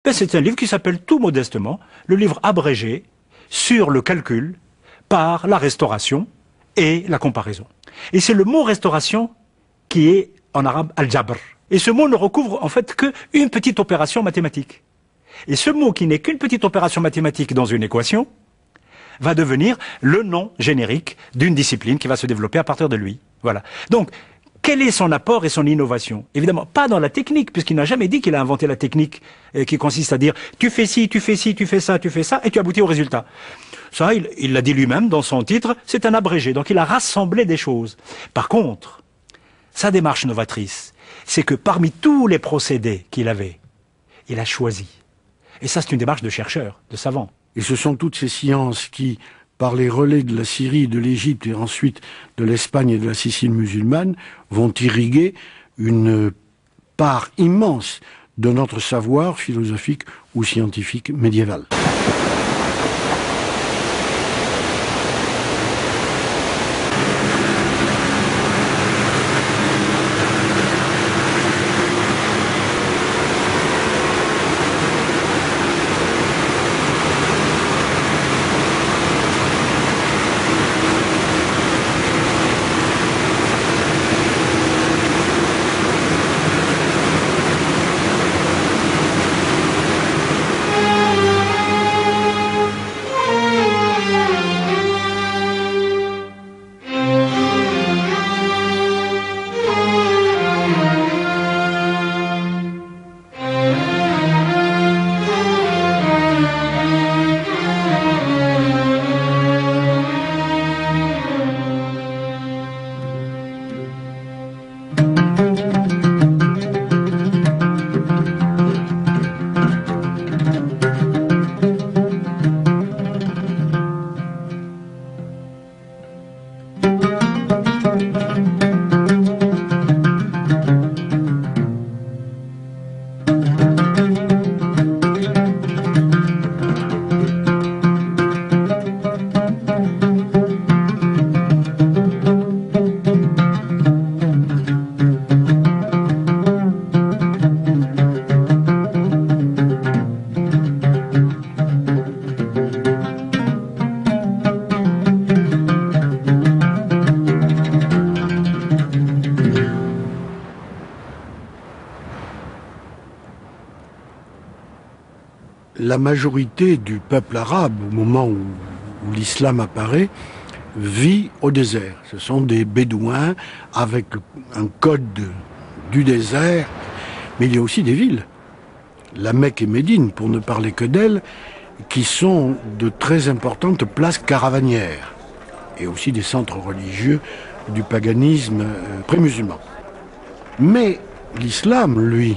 Ben, c'est un livre qui s'appelle tout modestement, le livre abrégé sur le calcul par la restauration et la comparaison. Et c'est le mot restauration qui est en arabe al-jabr. Et ce mot ne recouvre en fait qu'une petite opération mathématique. Et ce mot qui n'est qu'une petite opération mathématique dans une équation va devenir le nom générique d'une discipline qui va se développer à partir de lui. Voilà. Donc, quel est son apport et son innovation? Évidemment, pas dans la technique, puisqu'il n'a jamais dit qu'il a inventé la technique qui consiste à dire tu fais ci, tu fais ci, tu fais ça, et tu aboutis au résultat. Ça, il l'a dit lui-même dans son titre, c'est un abrégé. Donc il a rassemblé des choses. Par contre, sa démarche novatrice, c'est que parmi tous les procédés qu'il avait, il a choisi. Et ça, c'est une démarche de chercheur, de savant. Et ce sont toutes ces sciences qui, par les relais de la Syrie, de l'Égypte et ensuite de l'Espagne et de la Sicile musulmane, vont irriguer une part immense de notre savoir philosophique ou scientifique médiéval. La majorité du peuple arabe, au moment où l'islam apparaît, vit au désert. Ce sont des bédouins avec un code du désert, mais il y a aussi des villes. La Mecque et Médine, pour ne parler que d'elles, qui sont de très importantes places caravanières, et aussi des centres religieux du paganisme pré-musulman. Mais l'islam, lui,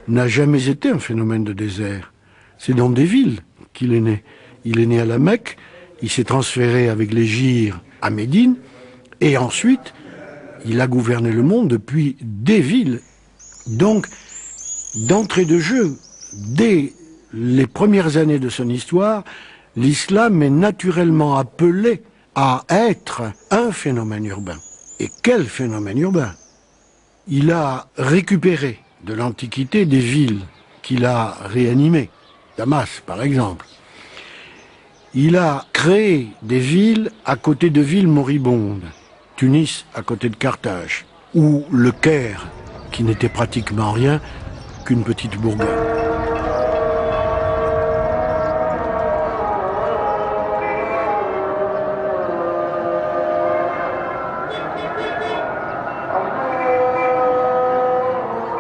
n'a jamais été un phénomène de désert. C'est dans des villes qu'il est né. Il est né à la Mecque, il s'est transféré avec l'Hégire à Médine, et ensuite, il a gouverné le monde depuis des villes. Donc, d'entrée de jeu, dès les premières années de son histoire, l'islam est naturellement appelé à être un phénomène urbain. Et quel phénomène urbain! Il a récupéré de l'Antiquité des villes qu'il a réanimées. Damas, par exemple. Il a créé des villes à côté de villes moribondes. Tunis à côté de Carthage. Ou le Caire, qui n'était pratiquement rien qu'une petite bourgade.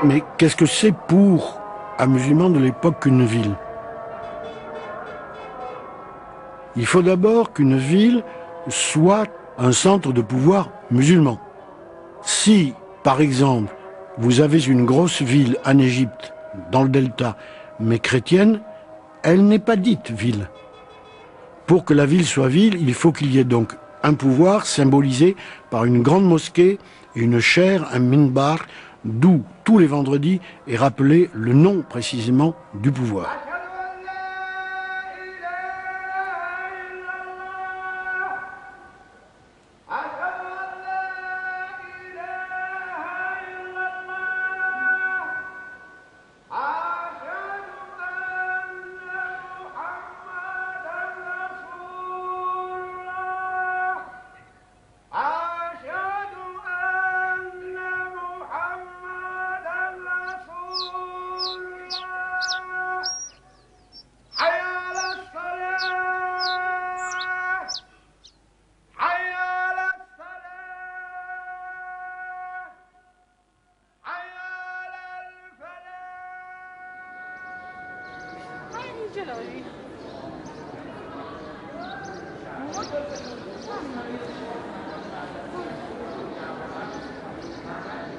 Mais qu'est-ce que c'est pour un musulman de l'époque qu'une ville? Il faut d'abord qu'une ville soit un centre de pouvoir musulman. Si, par exemple, vous avez une grosse ville en Égypte, dans le delta, mais chrétienne, elle n'est pas dite ville. Pour que la ville soit ville, il faut qu'il y ait donc un pouvoir symbolisé par une grande mosquée, une chaire, un minbar, d'où tous les vendredis est rappelé le nom précisément du pouvoir.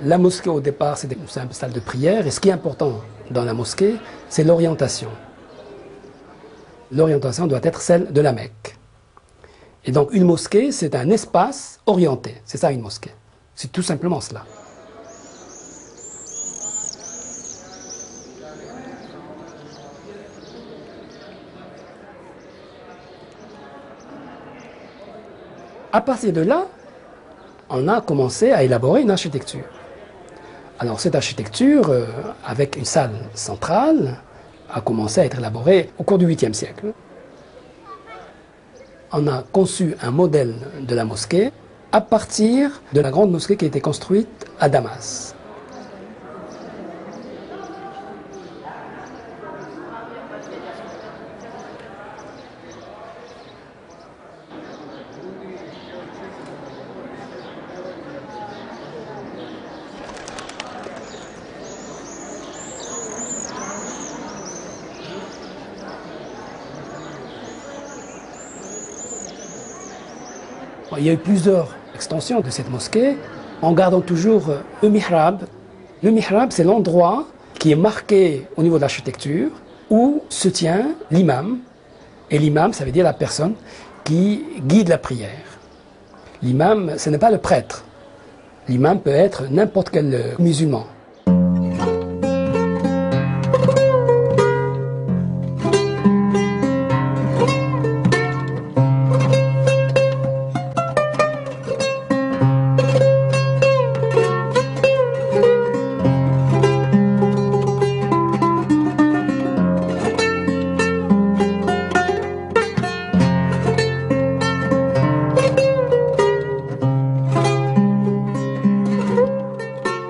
La mosquée, au départ, c'est une simple salle de prière. Et ce qui est important dans la mosquée, c'est l'orientation. L'orientation doit être celle de la Mecque. Et donc, une mosquée, c'est un espace orienté. C'est ça, une mosquée. C'est tout simplement cela. À partir de là, on a commencé à élaborer une architecture. Alors cette architecture, avec une salle centrale, a commencé à être élaborée au cours du 8e siècle. On a conçu un modèle de la mosquée à partir de la grande mosquée qui a été construite à Damas. Il y a eu plusieurs extensions de cette mosquée, en gardant toujours le mihrab. Le mihrab, c'est l'endroit qui est marqué au niveau de l'architecture, où se tient l'imam. Et l'imam, ça veut dire la personne qui guide la prière. L'imam, ce n'est pas le prêtre. L'imam peut être n'importe quel musulman.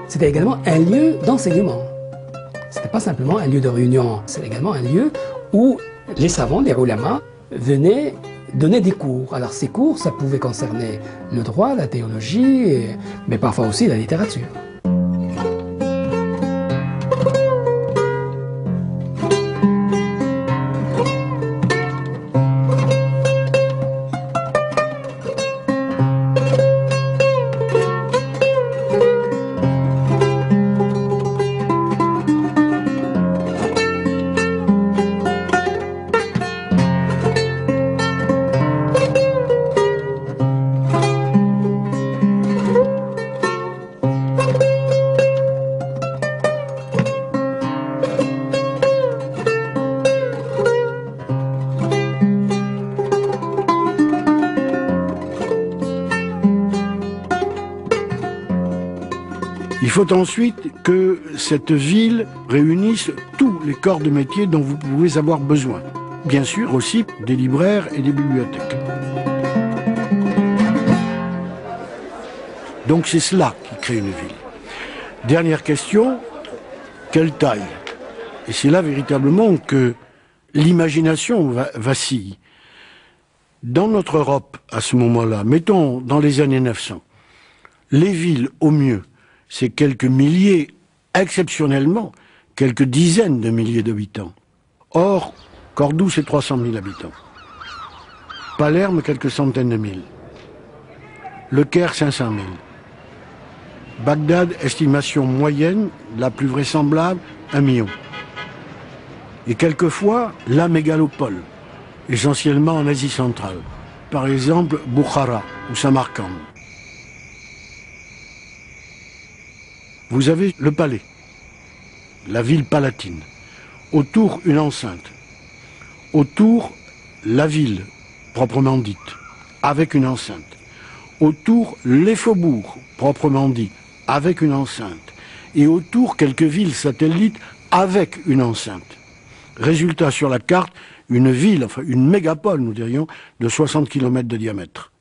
C'était également un lieu d'enseignement. Ce n'était pas simplement un lieu de réunion, c'était également un lieu où les savants, les ulama, venaient donner des cours. Alors ces cours, ça pouvait concerner le droit, la théologie, mais parfois aussi la littérature. Il faut ensuite que cette ville réunisse tous les corps de métier dont vous pouvez avoir besoin. Bien sûr aussi des libraires et des bibliothèques. Donc c'est cela qui crée une ville. Dernière question, quelle taille? Et c'est là véritablement que l'imagination vacille. Dans notre Europe, à ce moment-là, mettons dans les années 900, les villes au mieux, c'est quelques milliers, exceptionnellement, quelques dizaines de milliers d'habitants. Or, Cordoue, c'est 300 000 habitants. Palerme, quelques centaines de mille. Le Caire, 500 000. Bagdad, estimation moyenne, la plus vraisemblable, 1 million. Et quelquefois, la mégalopole, essentiellement en Asie centrale. Par exemple, Bukhara ou Samarcande. Vous avez le palais, la ville palatine, autour une enceinte, autour la ville proprement dite, avec une enceinte, autour les faubourgs proprement dits, avec une enceinte, et autour quelques villes satellites avec une enceinte. Résultat sur la carte, une ville, enfin une mégapole nous dirions, de 60 km de diamètre.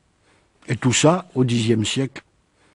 Et tout ça au Xe siècle